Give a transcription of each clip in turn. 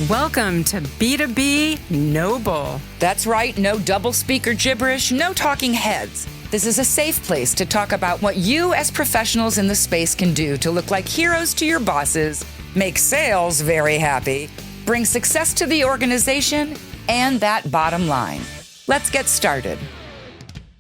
Welcome to B2B No Bull. That's right, no double speaker gibberish, no talking heads. This is a safe place to talk about what you as professionals in the space can do to look like heroes to your bosses, make sales very happy, bring success to the organization, and that bottom line. Let's get started.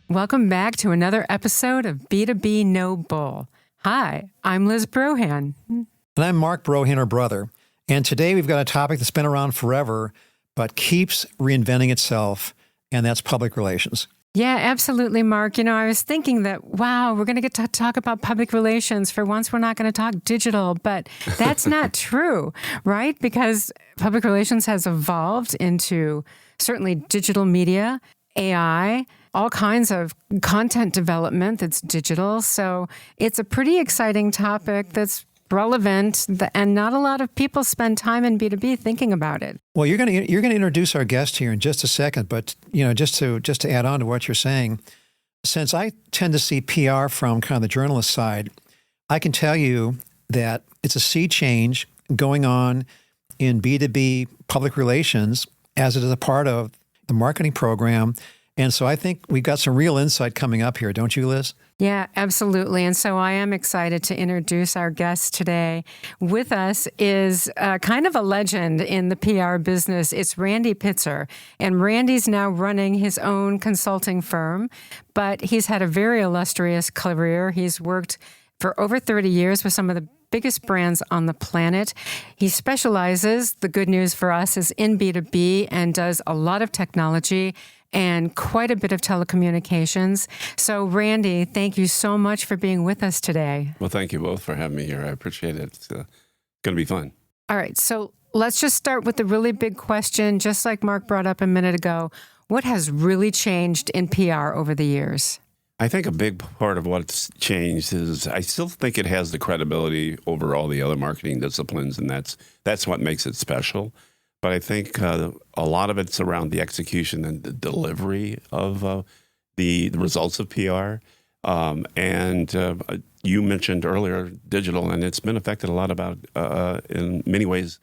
Welcome back to another episode of B2B No Bull. Hi, I'm Liz Brohan. And I'm Mark Brohan, her brother. And today we've got a topic that's been around forever, but keeps reinventing itself, and that's public relations. Yeah, absolutely, Mark. You know, I was thinking that, wow, we're going to get to talk about public relations. For once, we're not going to talk digital, but that's not true, right? Because public relations has evolved into certainly digital media, AI, all kinds of content development that's digital. So it's a pretty exciting topic that's relevant, and not a lot of people spend time in B2B thinking about it. Well, you're going to introduce our guest here in just a second, but just to add on to what you're saying, since I tend to see PR from kind of the journalist side, I can tell you that it's a sea change going on in B2B public relations as it is a part of the marketing program. And so I think we've got some real insight coming up here, don't you, Liz? Yeah, absolutely. And so I am excited to introduce our guest today. With us is kind of a legend in the PR business. It's Randy Pitzer. And Randy's now running his own consulting firm, but he's had a very illustrious career. He's worked for over 30 years with some of the biggest brands on the planet. He specializes, the good news for us, is in B2B and does a lot of technology and quite a bit of telecommunications. So, Randy, thank you so much for being with us today. Well, thank you both for having me here. I appreciate it. It's going to be fun. All right. So let's just start with the really big question, just like Mark brought up a minute ago. What has really changed in PR over the years? I think a big part of what's changed is I still think it has the credibility over all the other marketing disciplines, and that's what makes it special. But I think a lot of it's around the execution and the delivery of the results of PR. You mentioned earlier digital, and it's been affected a lot about in many ways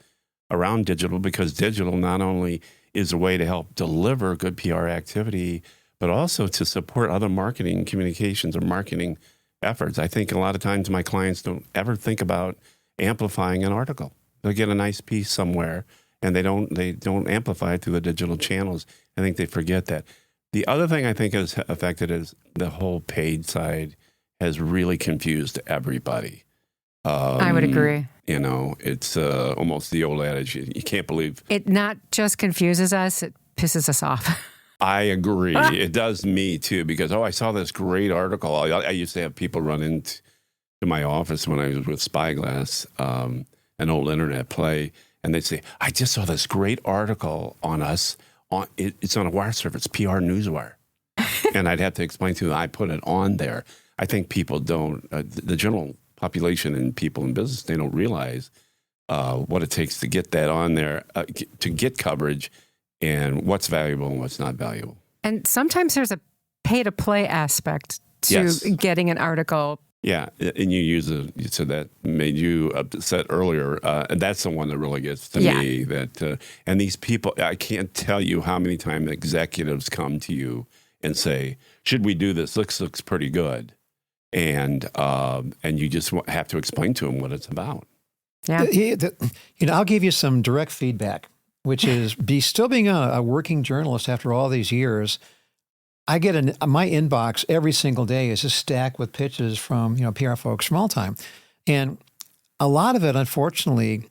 around digital, because digital not only is a way to help deliver good PR activity, but also to support other marketing communications or marketing efforts. I think a lot of times my clients don't ever think about amplifying an article. They'll get a nice piece somewhere, and they don't amplify it through the digital channels. I think they forget that. The other thing I think has affected is the whole paid side has really confused everybody. I would agree. You know, it's almost the old adage, you can't believe. It not just confuses us, it pisses us off. I agree. It does me too, because, I saw this great article. I used to have people run into my office when I was with Spyglass, an old internet play, and they'd say, I just saw this great article on us. It's on a wire service, PR Newswire. And I'd have to explain to them, I put it on there. I think people don't, the general population and people in business, they don't realize what it takes to get that on there, to get coverage, and what's valuable and what's not valuable. And sometimes there's a pay-to-play aspect to getting an article. Yeah, and you said that made you upset earlier. And that's the one that really gets to me. And these people, I can't tell you how many times executives come to you and say, should we do this? Looks pretty good. And you just have to explain to them what it's about. Yeah. I'll give you some direct feedback, which is still being a working journalist after all these years. I get my inbox every single day is just stacked with pitches from PR folks from all time, and a lot of it, unfortunately,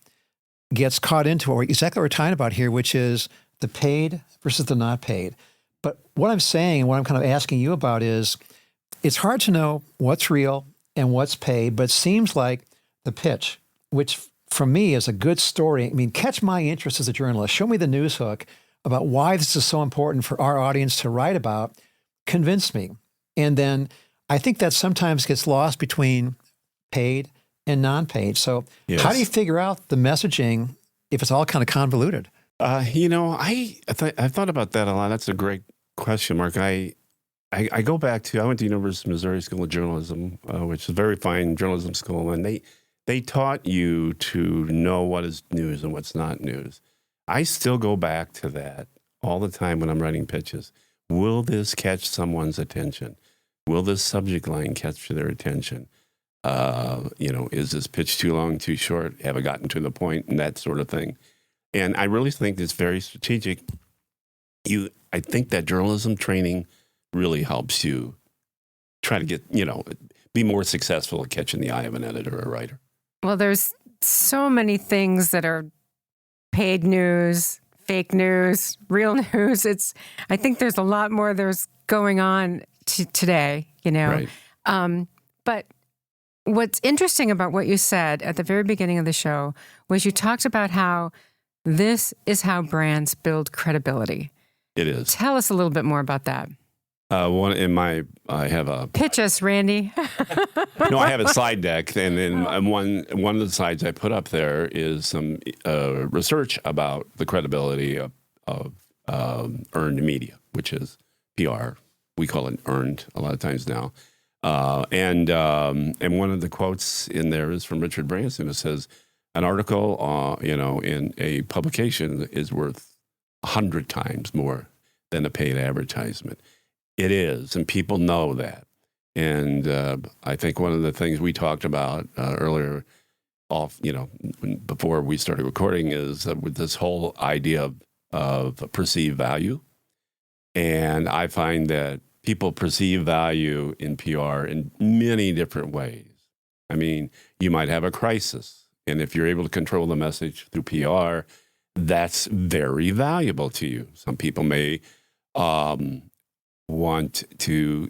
gets caught into exactly what we're talking about here, which is the paid versus the not paid. But what I'm saying and what I'm kind of asking you about is, it's hard to know what's real and what's paid, but it seems like the pitch, which for me is a good story. I mean, catch my interest as a journalist. Show me the news hook about why this is so important for our audience to write about, convince me. And then I think that sometimes gets lost between paid and non-paid. So how do you figure out the messaging if it's all kind of convoluted? I thought about that a lot. That's a great question, Mark. I go back to, I went to University of Missouri School of Journalism, which is a very fine journalism school, and they taught you to know what is news and what's not news. I still go back to that all the time when I'm writing pitches. Will this catch someone's attention? Will this subject line catch their attention? Is this pitch too long, too short? Have I gotten to the point? And that sort of thing. And I really think it's very strategic. I think that journalism training really helps you try to get, be more successful at catching the eye of an editor or writer. Well, there's so many things that are paid news, fake news, real news. I think there's a lot more there's going on today, Right. But what's interesting about what you said at the very beginning of the show was you talked about how this is how brands build credibility. It is. Tell us a little bit more about that. I have a pitch us, Randy. No, I have a slide deck, and then one of the slides I put up there is some research about the credibility of earned media, which is PR. We call it earned a lot of times now. And one of the quotes in there is from Richard Branson. It says, "An article, in a publication is worth 100 times more than a paid advertisement." It is, and people know that. And I think one of the things we talked about earlier, before we started recording, is with this whole idea of perceived value. And I find that people perceive value in PR in many different ways. I mean, you might have a crisis, and if you're able to control the message through PR, that's very valuable to you. Some people may want to,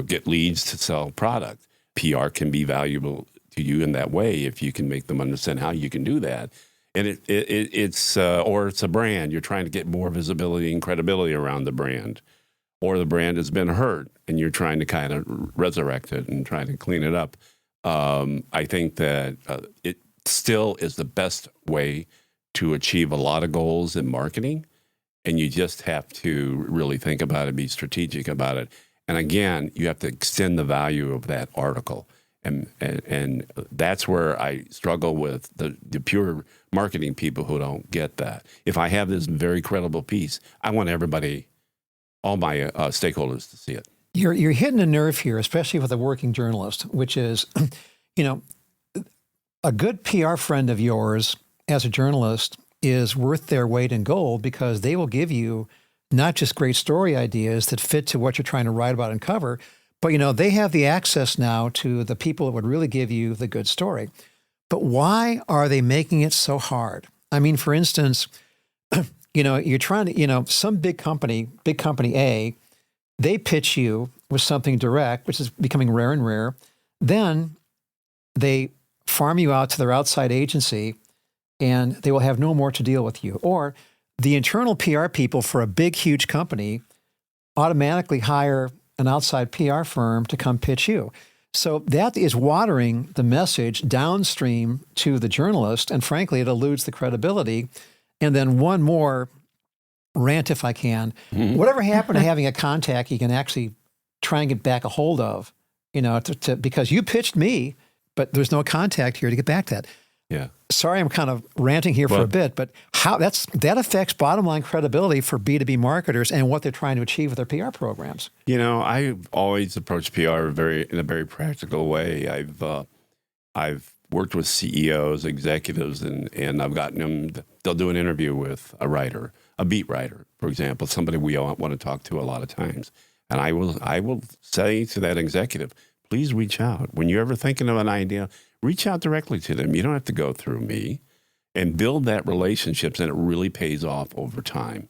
get leads to sell product. PR can be valuable to you in that way if you can make them understand how you can do that. And it's a brand. You're trying to get more visibility and credibility around the brand. Or the brand has been hurt and you're trying to kind of resurrect it and trying to clean it up. I think that it still is the best way to achieve a lot of goals in marketing. And you just have to really think about it, be strategic about it. And again, you have to extend the value of that article. And that's where I struggle with the pure marketing people who don't get that. If I have this very credible piece, I want everybody, all my stakeholders to see it. You're hitting a nerve here, especially with a working journalist, which is, a good PR friend of yours as a journalist is worth their weight in gold because they will give you not just great story ideas that fit to what you're trying to write about and cover, but, they have the access now to the people that would really give you the good story. But why are they making it so hard? I mean, for instance, you're trying to, some big company A, they pitch you with something direct, which is becoming rare and rare. Then they farm you out to their outside agency and they will have no more to deal with you. Or the internal PR people for a big, huge company automatically hire an outside PR firm to come pitch you. So that is watering the message downstream to the journalist, and frankly, it eludes the credibility. And then one more rant, if I can. Mm-hmm. Whatever happened to having a contact you can actually try and get back a hold of, because you pitched me, but there's no contact here to get back to that. Yeah. Sorry, I'm kind of ranting here for a bit, but how that affects bottom line credibility for B2B marketers and what they're trying to achieve with their PR programs. I always approach PR in a very practical way. I've worked with CEOs, executives, and I've gotten them. They'll do an interview with a writer, a beat writer, for example, somebody we all want to talk to a lot of times. And I will say to that executive, please reach out when you're ever thinking of an idea. Reach out directly to them. You don't have to go through me, and build that relationships, and it really pays off over time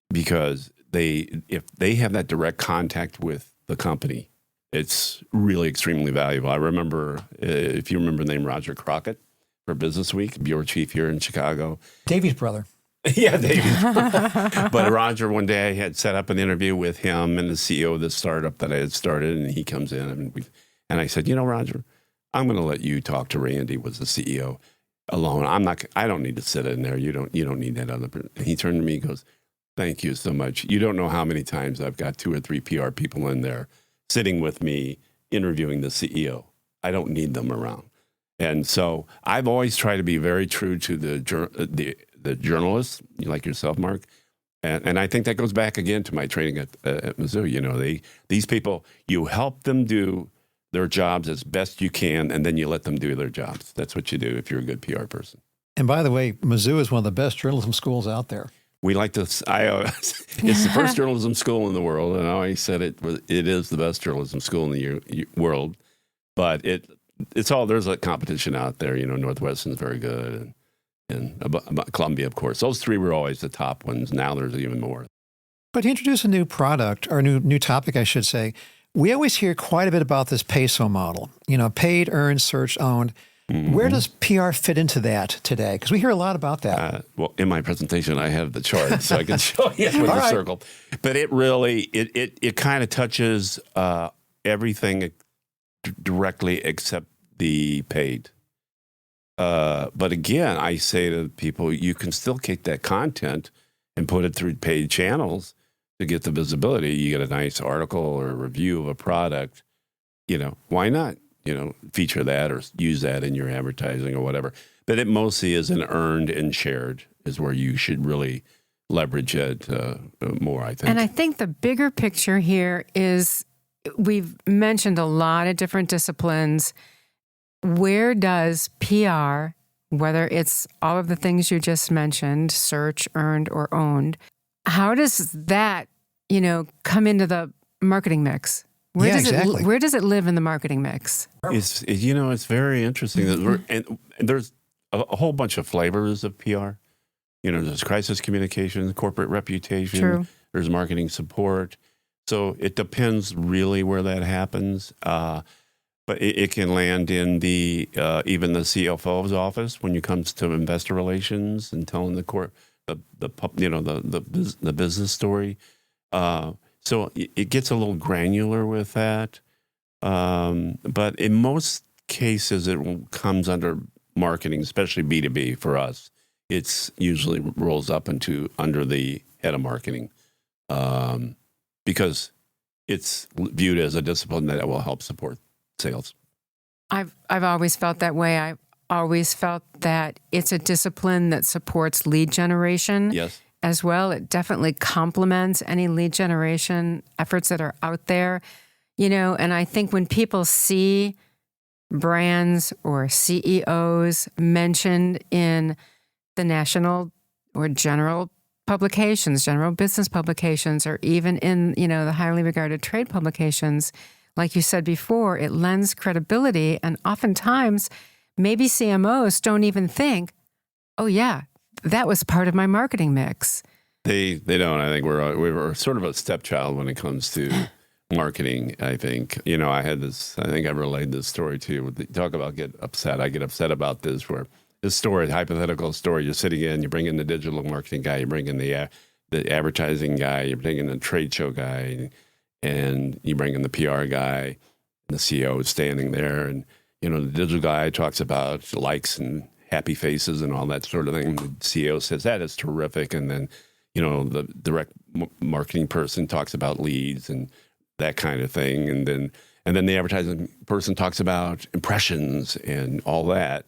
because if they have that direct contact with the company, it's really extremely valuable. I remember, if you remember the name Roger Crockett for Business Week, bureau chief here in Chicago. Davy's brother. Yeah, Davy's brother. But Roger, one day I had set up an interview with him and the CEO of the startup that I had started, and he comes in and I said, Roger, I'm going to let you talk to Randy, was the CEO, alone. I don't need to sit in there. You don't need that other person. And he turned to me and goes, thank you so much. You don't know how many times I've got 2 or 3 PR people in there sitting with me, interviewing the CEO. I don't need them around. And so I've always tried to be very true to the the journalists like yourself, Mark. And I think that goes back again to my training at Mizzou. You know, these people, you help them do their jobs as best you can, and then you let them do their jobs. That's what you do if you're a good PR person. And by the way, Mizzou is one of the best journalism schools out there. We like to. It's the first journalism school in the world, and I always said it is the best journalism school in the world. But it's all, there's a competition out there. You know, Northwestern's very good, and Columbia, of course. Those three were always the top ones. Now there's even more. But to introduce a new product, or new topic, I should say, we always hear quite a bit about this peso model. You know, paid, earned, search, owned. Mm-hmm. Where does PR fit into that today? Because we hear a lot about that. Well, in my presentation, I have the chart, so I can show you with the circle. But it really, it kind of touches everything directly except the paid. But again, I say to people, you can still take that content and put it through paid channels to get the visibility. You get a nice article or a review of a product. You know, why not? You know, feature that or use that in your advertising or whatever. But it mostly is an earned and shared is where you should really leverage it more, I think. And I think the bigger picture here is we've mentioned a lot of different disciplines. Where does PR, whether it's all of the things you just mentioned, search, earned, or owned, how does that, you know, come into the marketing mix? Where does it live in the marketing mix? It's very interesting. And there's a whole bunch of flavors of PR. You know, there's crisis communication, corporate reputation. True. There's marketing support. So it depends really where that happens. But it can land in the even the CFO's office when it comes to investor relations and telling the business story. So it gets a little granular with that. But in most cases, it comes under marketing, especially B2B for us. It's usually rolls up under the head of marketing because it's viewed as a discipline that will help support sales. I've always felt that way. I always felt that it's a discipline that supports lead generation. Yes. As well. It definitely complements any lead generation efforts that are out there, you know, and I think when people see brands or CEOs mentioned in the national or general publications, general business publications, or even in, you know, the highly regarded trade publications, like you said before, it lends credibility. And oftentimes, maybe CMOs don't even think, oh, yeah, that was part of my marketing mix. They don't. I think we were sort of a stepchild when it comes to marketing. I think, you know, I think I relayed this story to you. Talk about get upset. I get upset about this where this story, hypothetical story, you're sitting in, you bring in the digital marketing guy, you bring in the advertising guy, you bring in the trade show guy, and you bring in the PR guy, and the CEO is standing there. And, you know, the digital guy talks about likes and happy faces and all that sort of thing. The CEO says, that is terrific. And then, you know, the direct marketing person talks about leads and that kind of thing. And then the advertising person talks about impressions and all that.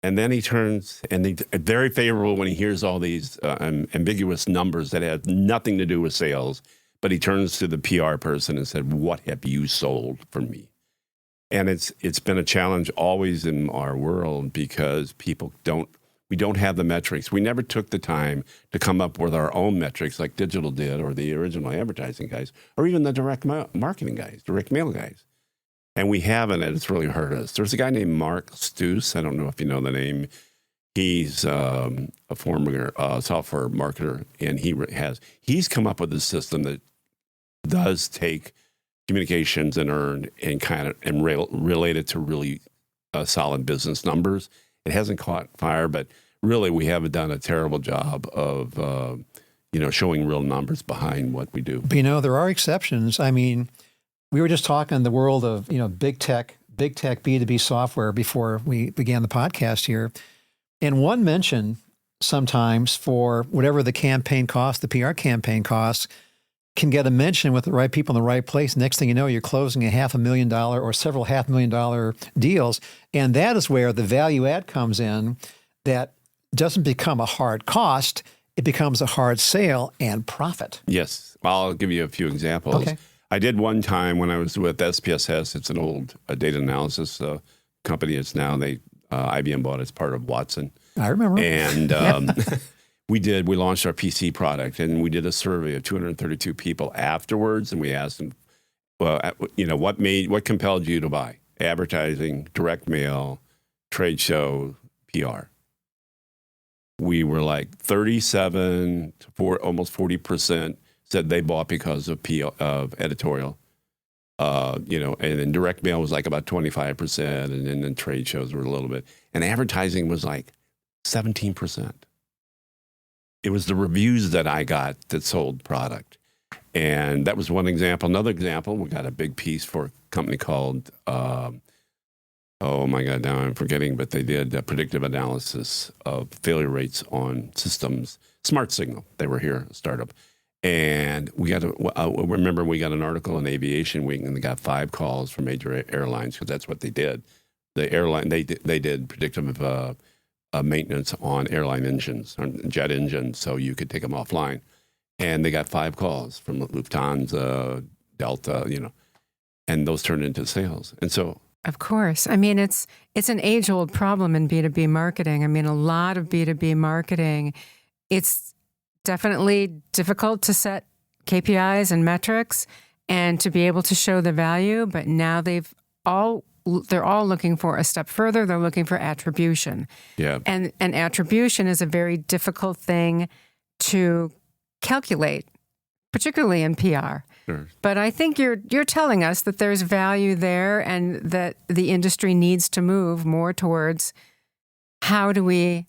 And then he turns, and he's very favorable when he hears all these ambiguous numbers that have nothing to do with sales. But he turns to the PR person and said, what have you sold for me? And it's been a challenge always in our world because we don't have the metrics. We never took the time to come up with our own metrics like digital did, or the original advertising guys, or even the direct marketing guys, direct mail guys. And we haven't, and it's really hurt us. There's a guy named Mark Stoos. I don't know if you know the name. He's a former software marketer, and he's come up with a system that does take communications and earned and relate it to really solid business numbers. It hasn't caught fire, but really we haven't done a terrible job of showing real numbers behind what we do. But, you know, there are exceptions. I mean, we were just talking in the world of, you know, big tech B2B software before we began the podcast here. And one mention sometimes for whatever the campaign costs, the PR campaign costs, can get a mention with the right people in the right place. Next thing you know, you're closing a $500,000 or several $500,000 deals. And that is where the value add comes in, that doesn't become a hard cost. It becomes a hard sale and profit. Yes. I'll give you a few examples. Okay. I did one time when I was with SPSS. It's an old data analysis company. It's now IBM bought it as part of Watson. I remember. And we launched our PC product, and we did a survey of 232 people afterwards, and we asked them, well, what compelled you to buy? Advertising, direct mail, trade show, PR. We were like 37 to almost 40% said they bought because of editorial. And then direct mail was like about 25%, and then trade shows were a little bit. And advertising was like 17%. It was the reviews that I got that sold product. And that was one example. Another example, we got a big piece for a company called, oh my God, now I'm forgetting, but they did a predictive analysis of failure rates on systems. Smart Signal, they were here, a startup. And we got we got an article in Aviation Week, and they got 5 calls from major airlines, because that's what they did. The airline, they did predictive maintenance on airline engines, on jet engines, so you could take them offline. And they got 5 calls from Lufthansa, Delta, and those turned into sales. And so, of course. I mean, it's an age-old problem in B2B marketing. I mean, a lot of B2B marketing, it's definitely difficult to set KPIs and metrics and to be able to show the value, but now they're all looking for a step further. They're looking for attribution. Yeah. And attribution is a very difficult thing to calculate, particularly in PR. Sure. But I think you're telling us that there's value there, and that the industry needs to move more towards how do we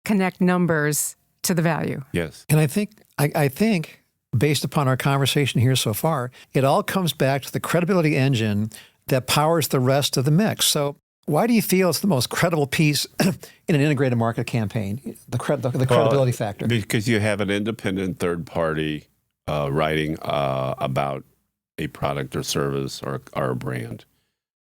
connect numbers to the value. Yes. And I think based upon our conversation here so far, it all comes back to the credibility engine that powers the rest of the mix. So why do you feel it's the most credible piece in an integrated market campaign, the credibility factor? Because you have an independent third party writing about a product or service or a brand.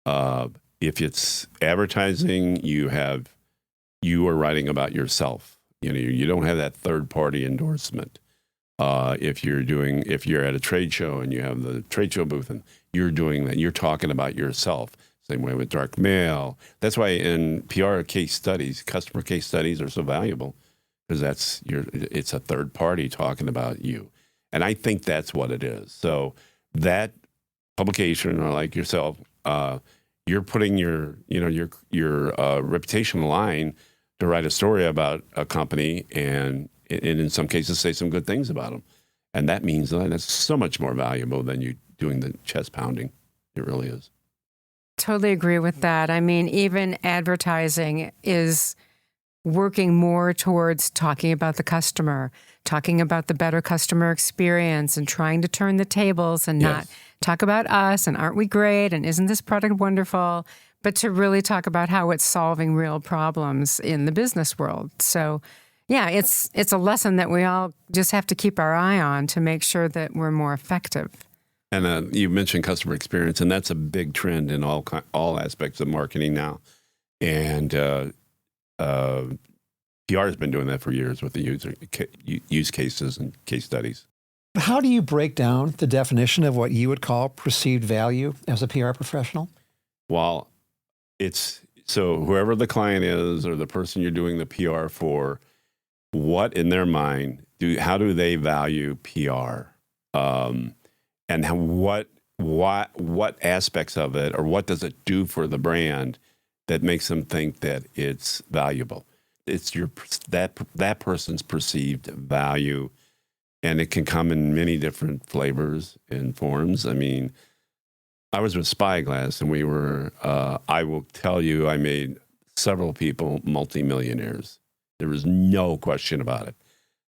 If it's advertising, you are writing about yourself. You don't have that third party endorsement. If you're at a trade show and you have the trade show booth and you're doing that, you're talking about yourself. Same way with direct mail. That's why in PR case studies, customer case studies are so valuable, because it's a third party talking about you. And I think that's what it is. So that publication, or like yourself, you're putting your reputation on the line to write a story about a company, and in some cases say some good things about them. And that means that's so much more valuable than you doing the chest pounding. It really is. Totally agree with that. I mean, even advertising is working more towards talking about the customer, talking about the better customer experience, and trying to turn the tables and not talk about us and aren't we great and isn't this product wonderful, but to really talk about how it's solving real problems in the business world. So yeah, it's a lesson that we all just have to keep our eye on to make sure that we're more effective. And you mentioned customer experience, and that's a big trend in all aspects of marketing now. And PR has been doing that for years with the use cases and case studies. How do you break down the definition of what you would call perceived value as a PR professional? Well, so whoever the client is or the person you're doing the PR for, what in their mind, how do they value PR? And what aspects of it, or what does it do for the brand that makes them think that it's valuable? It's that person's perceived value, and it can come in many different flavors and forms. I mean, I was with Spyglass, and we were. I will tell you, I made several people multimillionaires. There was no question about it.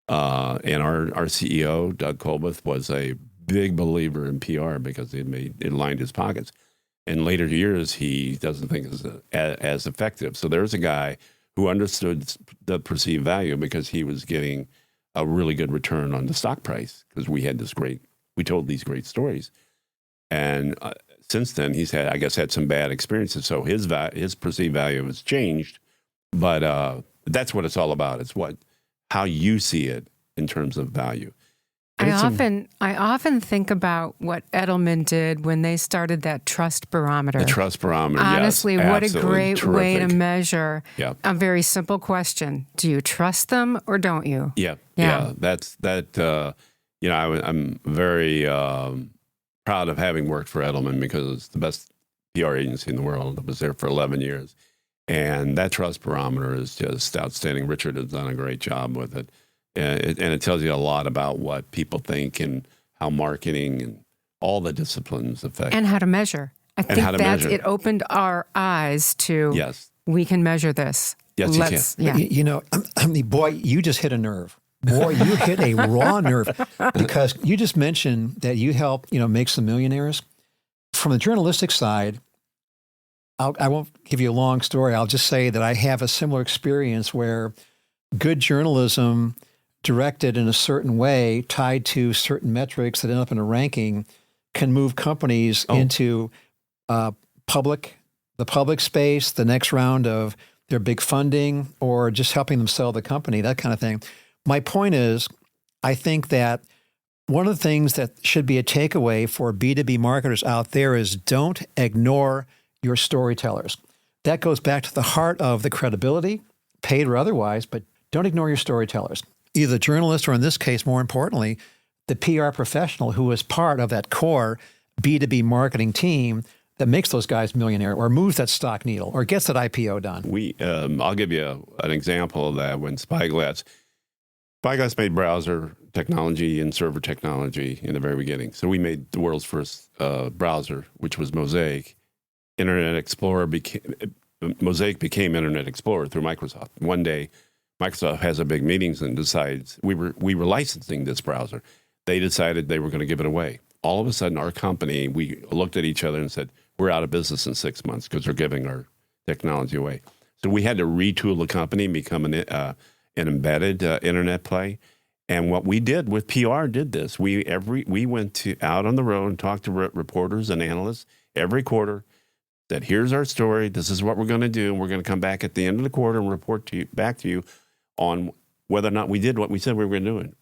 And our CEO, Doug Colbeth, was a big believer in PR because it lined his pockets. In later years, he doesn't think it's as effective. So there's a guy who understood the perceived value because he was getting a really good return on the stock price, because we told these great stories. And since then, he's had some bad experiences. So his perceived value has changed. But that's what it's all about. It's how you see it in terms of value. I often think about what Edelman did when they started that trust barometer. The trust barometer, Honestly, yes, what a absolutely great way to terrific. measure a very simple question. Do you trust them or don't you? Yeah. That's that. I'm very proud of having worked for Edelman because it's the best PR agency in the world. I was there for 11 years. And that trust barometer is just outstanding. Richard has done a great job with it. And it tells you a lot about what people think and how marketing and all the disciplines affect. And how to measure. I think it opened our eyes to, we can measure this. Yes, you can. Yeah. Boy, you just hit a nerve. Boy, you hit a raw nerve because you just mentioned that you help, make some millionaires. From the journalistic side, I won't give you a long story. I'll just say that I have a similar experience where good journalism directed in a certain way, tied to certain metrics that end up in a ranking, can move companies into the public space, the next round of their big funding, or just helping them sell the company, that kind of thing. My point is, I think that one of the things that should be a takeaway for B2B marketers out there is don't ignore your storytellers. That goes back to the heart of the credibility, paid or otherwise, but don't ignore your storytellers. Either the journalist or, in this case, more importantly, the PR professional who is part of that core B2B marketing team that makes those guys millionaire or moves that stock needle or gets that IPO done. I'll give you an example of that. When Spyglass made browser technology and server technology in the very beginning. So we made the world's first browser, which was Mosaic. Mosaic became Internet Explorer through Microsoft. One day, Microsoft has a big meetings and decides we were licensing this browser. They decided they were going to give it away. All of a sudden, our company, we looked at each other and said, we're out of business in 6 months because they're giving our technology away. So we had to retool the company and become an embedded internet play. And what we did with PR did this. We went out on the road and talked to reporters and analysts every quarter. That here's our story. This is what we're going to do. And we're going to come back at the end of the quarter and report back to you on whether or not we did what we said we were going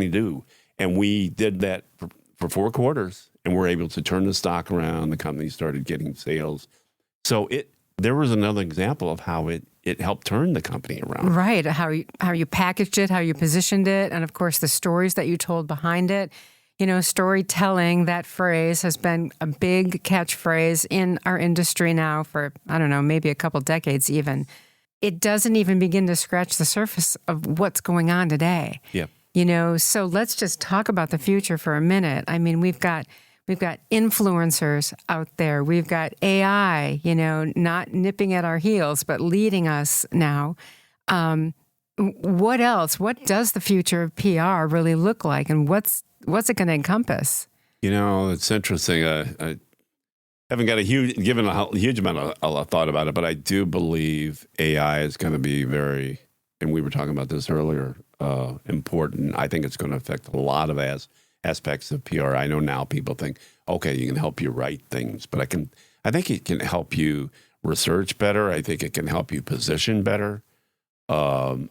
to do. And we did that for 4 quarters, and we're able to turn the stock around. The company started getting sales. So there was another example of how it helped turn the company around. Right. How you packaged it, how you positioned it, and of course the stories that you told behind it. Storytelling, that phrase has been a big catchphrase in our industry now for, I don't know, maybe a couple decades even. It doesn't even begin to scratch the surface of what's going on today. Yeah. So let's just talk about the future for a minute. I mean, we've got influencers out there. We've got AI, not nipping at our heels, but leading us now. What else? What does the future of PR really look like? And what's it going to encompass? It's interesting. I haven't got given a huge amount of thought about it, but I do believe AI is going to be very, and we were talking about this earlier, important. I think it's going to affect a lot of aspects of PR. I know now people think, okay, you can help you write things, but I think it can help you research better. I think it can help you position better. I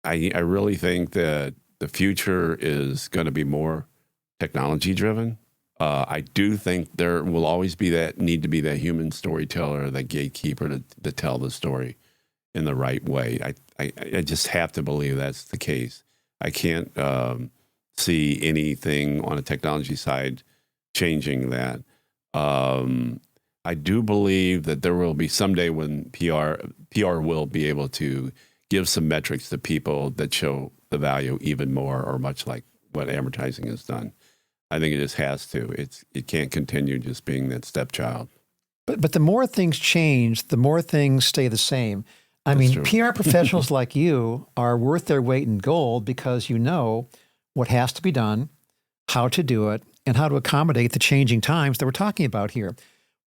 really think that the future is going to be more technology driven. I do think there will always need to be that human storyteller, that gatekeeper to tell the story in the right way. I just have to believe that's the case. I can't see anything on a technology side changing that. I do believe that there will be someday when PR will be able to give some metrics to people that show the value even more, or much like what advertising has done. I think it just has to. It can't continue just being that stepchild. But the more things change, the more things stay the same. That's true. PR professionals like you are worth their weight in gold because you know what has to be done, how to do it, and how to accommodate the changing times that we're talking about here.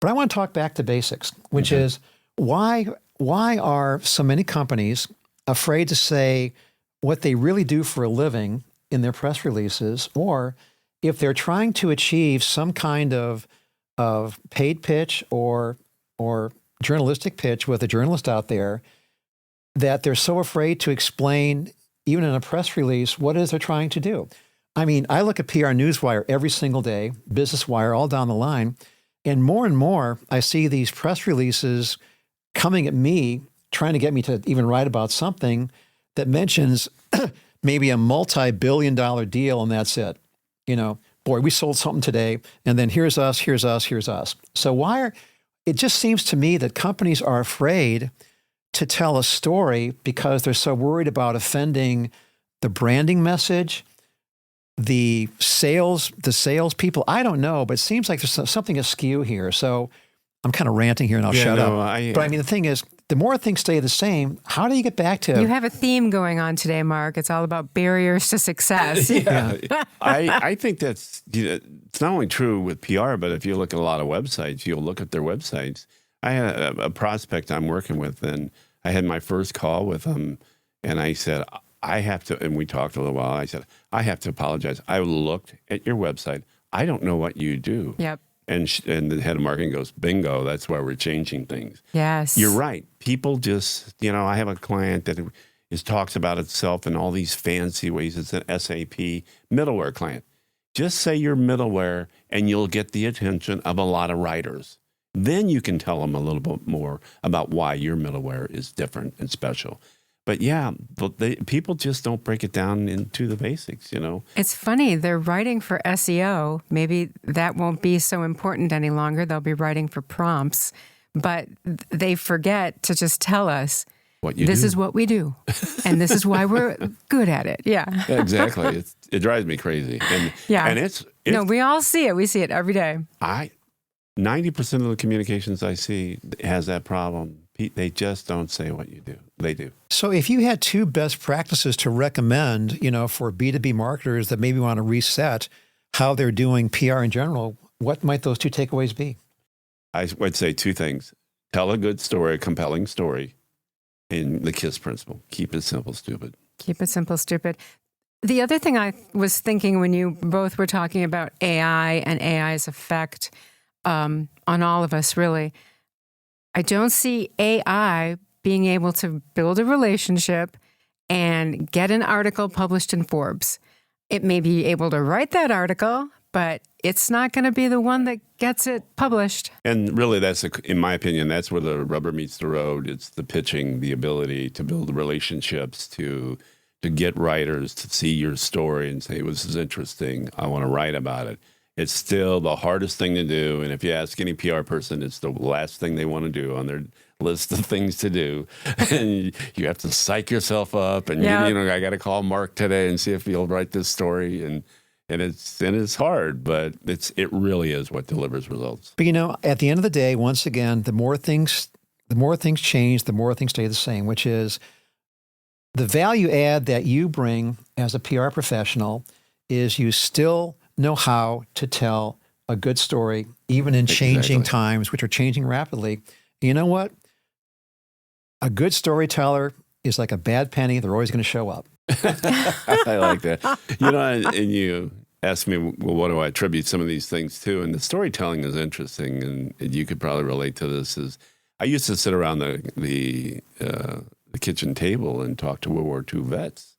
But I want to talk back to basics, which is why are so many companies afraid to say what they really do for a living in their press releases, or if they're trying to achieve some kind of paid pitch or journalistic pitch with a journalist out there that they're so afraid to explain, even in a press release, what it is they're trying to do. I mean, I look at PR Newswire every single day, Business Wire, all down the line, and more I see these press releases coming at me, trying to get me to even write about something that mentions maybe a multi-billion-dollar deal, and that's it. You know, boy, we sold something today, and then here's us. So it just seems to me that companies are afraid to tell a story because they're so worried about offending the branding message, the sales people. I don't know, but it seems like there's something askew here. So I'm kind of ranting here, and I'll shut up. But I mean, the thing is, the more things stay the same, how do you get back to... You have a theme going on today, Mark. It's all about barriers to success. I think that's, it's not only true with PR, but if you look at a lot of websites, you'll look at their websites. I had a prospect I'm working with, and I had my first call with him, and I said, I have to, and we talked a little while, I said, I have to apologize. I looked at your website. I don't know what you do. Yep. And the head of marketing goes, bingo, that's why we're changing things. Yes. You're right. People just, I have a client that talks about itself in all these fancy ways. It's an SAP middleware client. Just say you're middleware and you'll get the attention of a lot of writers. Then you can tell them a little bit more about why your middleware is different and special. But yeah, people just don't break it down into the basics, It's funny. They're writing for SEO. Maybe that won't be so important any longer. They'll be writing for prompts. But they forget to just tell us, this is what we do. And this is why we're good at it. Yeah. Exactly. It drives me crazy. And, and it's no, we all see it. We see it every day. 90% of the communications I see has that problem. They just don't say what you do. They do. So if you had two best practices to recommend, for B2B marketers that maybe want to reset how they're doing PR in general, what might those two takeaways be? I would say two things. Tell a good story, a compelling story, and the KISS principle. Keep it simple, stupid. Keep it simple, stupid. The other thing I was thinking when you both were talking about AI and AI's effect on all of us, really, I don't see AI being able to build a relationship and get an article published in Forbes. It may be able to write that article, but it's not going to be the one that gets it published. And really, in my opinion, that's where the rubber meets the road. It's the pitching, the ability to build relationships, to get writers to see your story and say, this is interesting. I want to write about it. It's still the hardest thing to do. And if you ask any PR person, it's the last thing they want to do on their list of things to do. And you have to psych yourself up. And, I got to call Mark today and see if he'll write this story. And it's hard, but it really is what delivers results. But, at the end of the day, once again, the more things change, the more things stay the same, which is the value add that you bring as a PR professional is you still know how to tell a good story, even in changing times, which are changing rapidly. You know what? A good storyteller is like a bad penny. They're always going to show up. I like that. And you asked me, well, what do I attribute some of these things to? And the storytelling is interesting, and you could probably relate to this. I used to sit around the kitchen table and talk to World War II vets.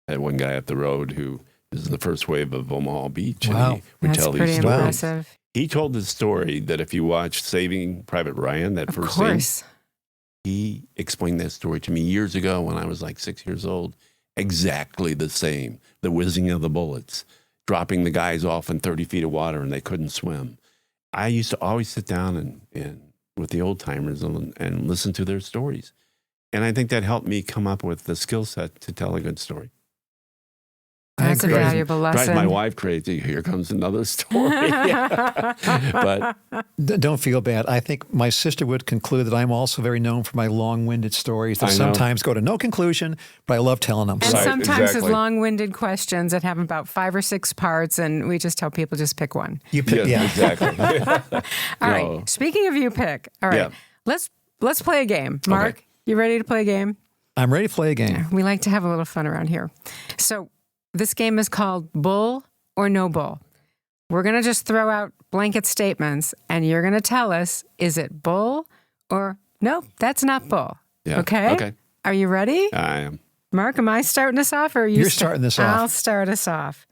I had one guy up the road who is the first wave of Omaha Beach. Wow. And he would That's tell pretty these stories. impressive. He told the story that if you watch Saving Private Ryan, that first scene, he explained that story to me years ago when I was like 6 years old. Exactly the same. The whizzing of the bullets, dropping the guys off in 30 feet of water and they couldn't swim. I used to always sit down and with the old timers and listen to their stories. And I think that helped me come up with the skill set to tell a good story. That's a valuable lesson. Drives my wife crazy. Here comes another story. But don't feel bad. I think my sister would conclude that I'm also very known for my long-winded stories that sometimes go to no conclusion, but I love telling them. And Right, sometimes exactly. it's long-winded questions that have about 5 or 6 parts, and we just tell people just pick one. You pick, exactly. All right. Speaking of you pick, all right, let's play a game. Mark, Okay. you ready to play a game? I'm ready to play a game. We like to have a little fun around here. So this game is called Bull or No Bull. We're going to just throw out blanket statements, and you're going to tell us, is it bull or Nope, that's not bull. Yeah. Okay? Okay. Are you ready? I am. Mark, am I starting us off or are you? You're starting this off. I'll start us off.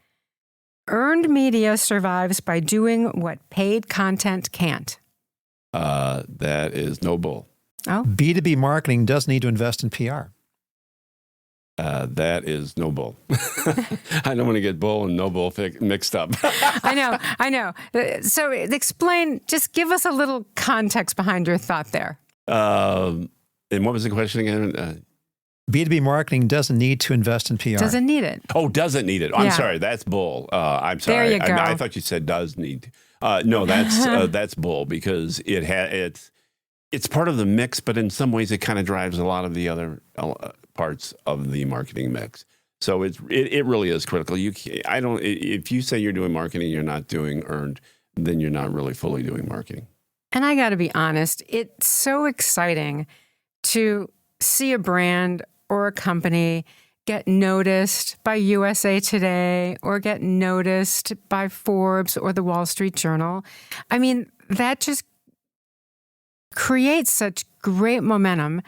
Earned media survives by doing what paid content can't. That is no bull. Oh, B2B marketing does need to invest in PR. That is no bull. I don't want to get bull and no bull mixed up. I know. So explain, just give us a little context behind your thought there. And what was the question again? B2B marketing doesn't need to invest in PR. Doesn't need it. Oh, doesn't need it. I'm Yeah. sorry. That's bull. I'm sorry. There you go. I thought you said does need. No, that's bull because it's part of the mix, but in some ways it kind of drives a lot of the other parts of the marketing mix. So it really is critical. If you say you're doing marketing, you're not doing earned, then you're not really fully doing marketing. And I got to be honest, it's so exciting to see a brand or a company get noticed by USA Today or get noticed by Forbes or the Wall Street Journal. I mean, that just creates such great momentum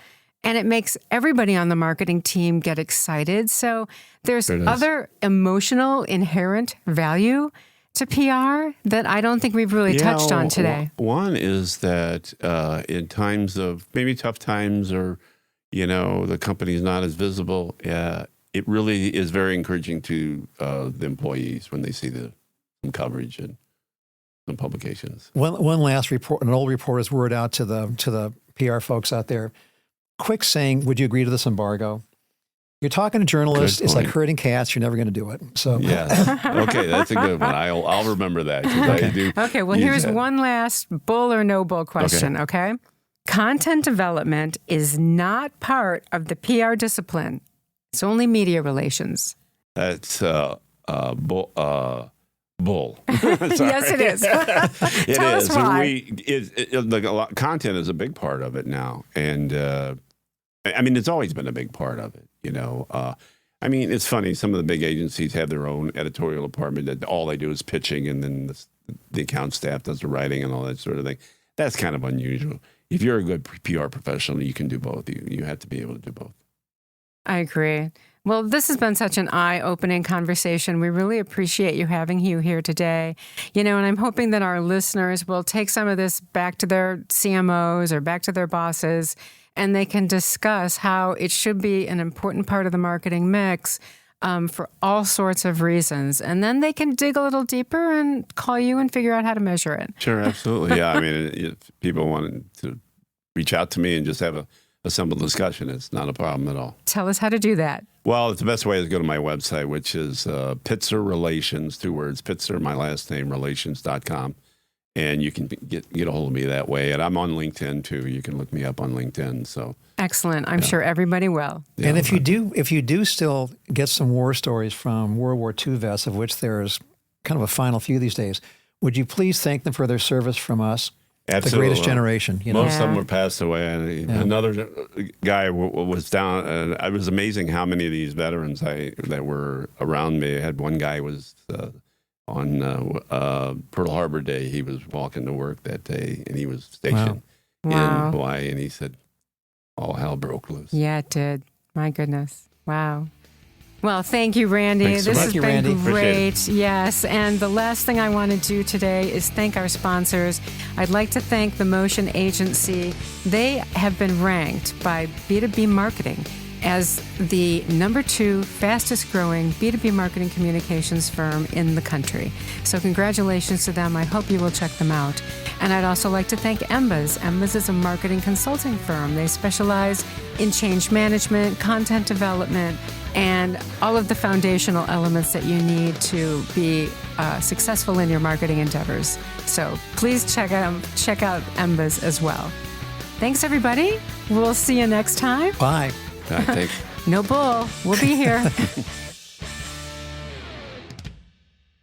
and it makes everybody on the marketing team get excited. So there's other emotional inherent value to PR that I don't think we've really touched on today. One is that in times of maybe tough times or, the company's not as visible, it really is very encouraging to the employees when they see some coverage and some publications. One last report, an old reporter's word out to the PR folks out there. Quick saying, would you agree to this embargo? You're talking to journalists. It's like herding cats. You're never going to do it. So yeah, okay, that's a good one. I'll remember that. I do. Okay, well, here's one last bull or no bull question. Okay, content development is not part of the PR discipline. It's only media relations. That's bull. Bull. Yes, it is. It Tell is. us why. Content is a big part of it now, and it's always been a big part of it. It's funny. Some of the big agencies have their own editorial department that all they do is pitching, and then the account staff does the writing and all that sort of thing. That's kind of unusual. If you're a good PR professional, you can do both. You have to be able to do both. I agree. Well, this has been such an eye-opening conversation. We really appreciate you having you here today. And I'm hoping that our listeners will take some of this back to their CMOs or back to their bosses, and they can discuss how it should be an important part of the marketing mix for all sorts of reasons. And then they can dig a little deeper and call you and figure out how to measure it. Sure, absolutely. Yeah, if people want to reach out to me and just have a simple discussion, it's not a problem at all. Tell us how to do that. Well, the best way is to go to my website, which is Pitzer Relations, 2 words, Pitzer, my last name, relations.com. And you can get a hold of me that way. And I'm on LinkedIn, too. You can look me up on LinkedIn. So excellent. I'm sure everybody will. Yeah, and if you do still get some war stories from World War II vets, of which there's kind of a final few these days, would you please thank them for their service from us? Absolutely. The greatest generation. Most of them were passed away. Another guy was down, and it was amazing how many of these veterans that were around me. I had one guy was on Pearl Harbor Day. He was walking to work that day, and he was stationed in Hawaii, and he said, all hell broke loose. Yeah, it did. My goodness. Wow. Well, thank you, Randy. Thanks so this much. has Thank you, been Randy. great. Yes. And the last thing I want to do today is thank our sponsors. I'd like to thank the Motion Agency. They have been ranked by B2B Marketing as the #2 fastest growing B2B marketing communications firm in the country. So congratulations to them. I hope you will check them out. And I'd also like to thank Embas. Embas is a marketing consulting firm. They specialize in change management, content development, and all of the foundational elements that you need to be successful in your marketing endeavors. So please check out Embas as well. Thanks, everybody. We'll see you next time. Bye. I think. No bull. We'll be here.